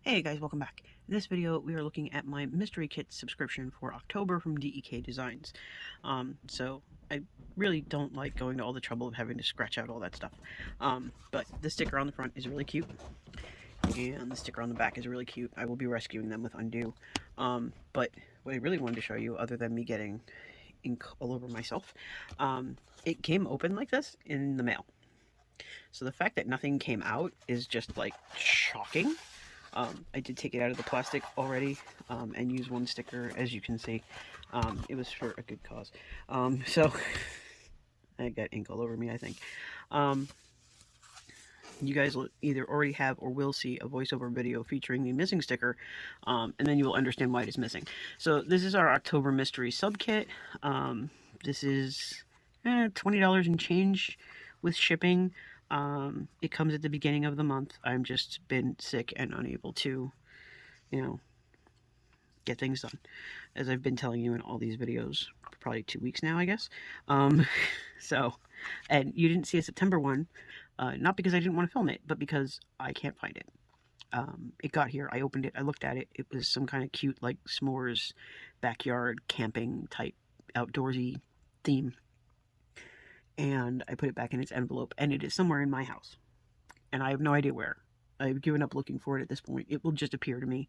Hey guys, welcome back. In this video, we are looking at my mystery kit subscription for October from DEK Designs. So I really don't like going to all the trouble of having to scratch out all that stuff. But the sticker on the front is really cute, and the sticker on the back is really cute. I will be rescuing them with Undo. But what I really wanted to show you, other than me getting ink all over myself, it came open like this in the mail. So the fact that nothing came out is just like shocking. I did take it out of the plastic already and use one sticker, as you can see. It was for a good cause. So I got ink all over me, I think. You guys will either already have or will see a voiceover video featuring the missing sticker, and then you will understand why it is missing. So this is our October mystery sub kit. This is $20 and change with shipping. It comes at the beginning of the month. I'm just been sick and unable to, get things done, as I've been telling you in all these videos for probably 2 weeks now, I guess. So, and you didn't see a September one, not because I didn't want to film it, but because I can't find it. It got here, I opened it, I looked at it, it was some kind of cute, like, s'mores, backyard, camping type, outdoorsy theme. And I put it back in its envelope, and it is somewhere in my house. And I have no idea where. I've given up looking for it at this point. It will just appear to me.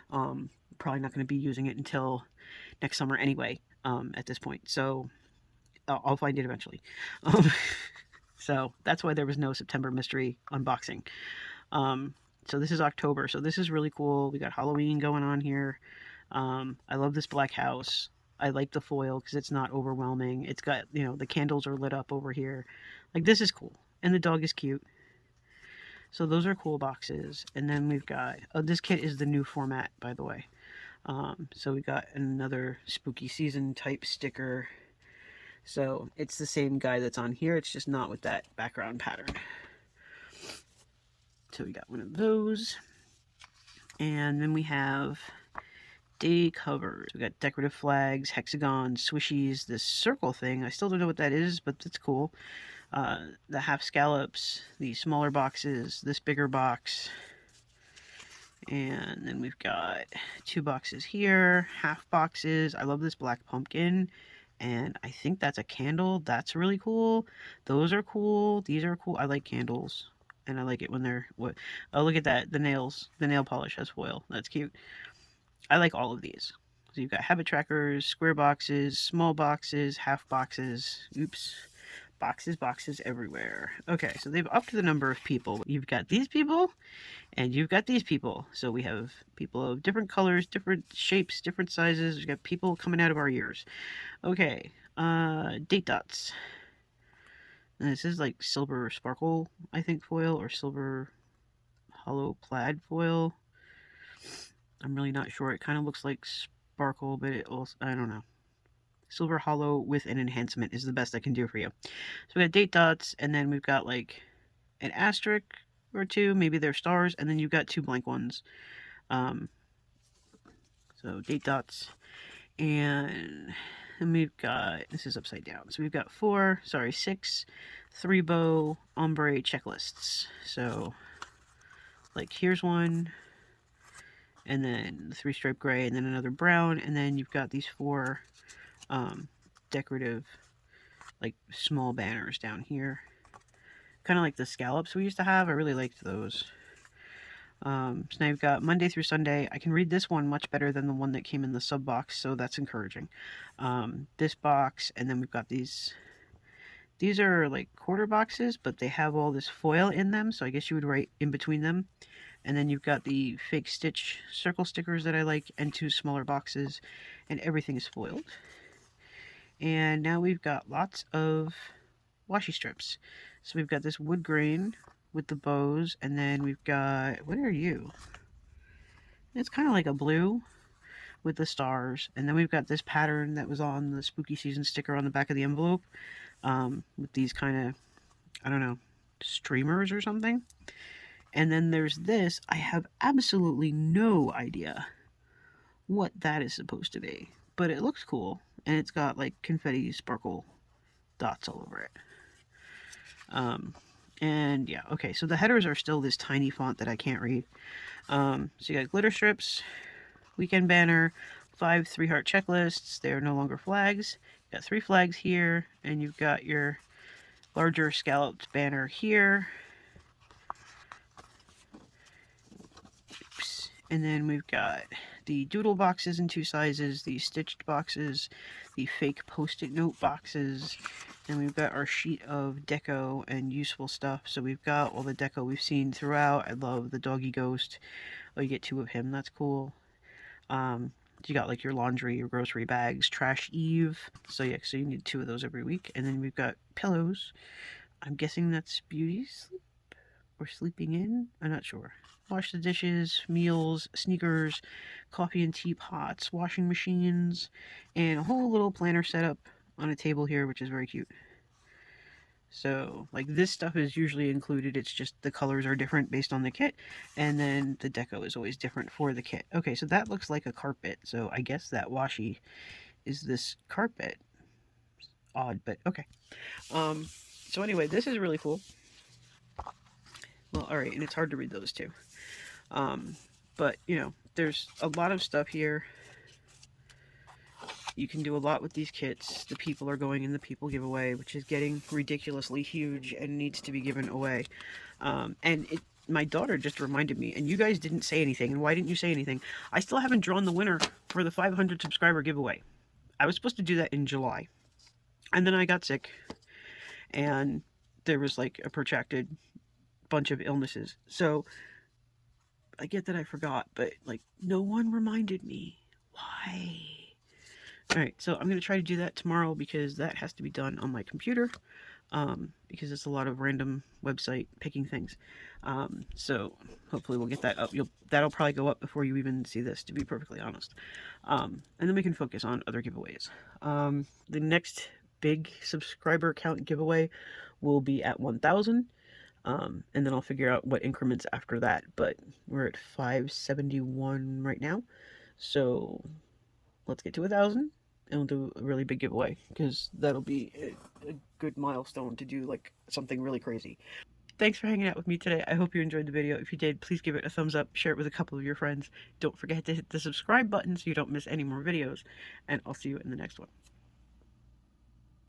Probably not going to be using it until next summer anyway, at this point. So I'll find it eventually. So that's why there was no September mystery unboxing. So this is October. So this is really cool. We got Halloween going on here. I love this black house. I like the foil because it's not overwhelming. It's got, the candles are lit up over here. Like, this is cool. And the dog is cute. So those are cool boxes. And then we've got, this kit is the new format, by the way. So we got another spooky season type sticker. So it's the same guy that's on here. It's just not with that background pattern. So we got one of those. And then we have day covers. We got decorative flags, hexagons, swishies, this circle thing. I still don't know what that is, but it's cool. The half scallops, the smaller boxes, this bigger box. And then we've got 2 boxes here, half boxes. I love this black pumpkin, and I think that's a candle. That's really cool. Those are cool. These are cool. I like candles, and I like it when they're what. Oh, look at that. The nails. The nail polish has foil. That's cute. I like all of these. So you've got habit trackers, square boxes, small boxes, half boxes. Oops. Boxes everywhere. Okay, so they've upped the number of people. You've got these people, and you've got these people. So we have people of different colors, different shapes, different sizes. We've got people coming out of our ears. Okay, date dots. And this is like silver sparkle, I think, foil, or silver hollow plaid foil. I'm really not sure. It kind of looks like sparkle, but it also, I don't know. Silver hollow with an enhancement is the best I can do for you. So we got date dots, and then we've got like an asterisk or 2, maybe they're stars, and then you've got 2 blank ones. So date dots, and then we've got, this is upside down, so we've got 6 3-bow ombre checklists. So like, here's one, and then the 3-stripe gray, and then another brown, and then you've got these 4 decorative, like, small banners down here. Kind of like the scallops we used to have. I really liked those. So now you've got Monday through Sunday. I can read this one much better than the one that came in the sub box, so that's encouraging. This box, and then we've got these. These are like quarter boxes, but they have all this foil in them, so I guess you would write in between them. And then you've got the fake stitch circle stickers that I like, and 2 smaller boxes, and everything is foiled. And now we've got lots of washi strips. So we've got this wood grain with the bows, and then we've got, what are you? It's kind of like a blue with the stars. And then we've got this pattern that was on the spooky season sticker on the back of the envelope, with these kind of, I don't know, streamers or something. And then there's this. I have absolutely no idea what that is supposed to be, but it looks cool, and it's got like confetti sparkle dots all over it. And yeah, okay, so the headers are still this tiny font that I can't read. So you got glitter strips, weekend banner, 5 3-heart checklists. They are no longer flags. You got 3 flags here, and you've got your larger scalloped banner here. Oops. And then we've got the doodle boxes in 2 sizes, the stitched boxes, the fake post-it note boxes, and we've got our sheet of deco and useful stuff. So we've got all the deco we've seen throughout. I love the doggy ghost. Oh, you get 2 of him. That's cool. You got like your laundry, your grocery bags, trash Eve. So yeah, so you need 2 of those every week. And then we've got pillows. I'm guessing that's Beauty Sleep or Sleeping In. I'm not sure. Wash the dishes, meals, sneakers, coffee and tea pots, washing machines, and a whole little planner setup on a table here, which is very cute. So, like, this stuff is usually included. It's just the colors are different based on the kit, and then the deco is always different for the kit. Okay, so that looks like a carpet. So I guess that washi is this carpet. Odd, but okay. So anyway, this is really cool. Well, all right, and it's hard to read those too. But you know, there's a lot of stuff here. You can do a lot with these kits. The people are going in the people giveaway, which is getting ridiculously huge and needs to be given away. My daughter just reminded me, and you guys didn't say anything. And why didn't you say anything? I still haven't drawn the winner for the 500 subscriber giveaway. I was supposed to do that in July, and then I got sick, and there was like a protracted bunch of illnesses. So I get that I forgot, but like no one reminded me. Why? Alright, so I'm going to try to do that tomorrow because that has to be done on my computer, because it's a lot of random website picking things. So hopefully we'll get that up. That'll probably go up before you even see this, to be perfectly honest. And then we can focus on other giveaways. The next big subscriber count giveaway will be at 1,000. And then I'll figure out what increments after that. But we're at 571 right now. So let's get to 1,000. And we'll do a really big giveaway because that'll be a good milestone to do like something really crazy. Thanks for hanging out with me today. I hope you enjoyed the video. If you did, please give it a thumbs up, share it with a couple of your friends. Don't forget to hit the subscribe button so you don't miss any more videos, and I'll see you in the next one.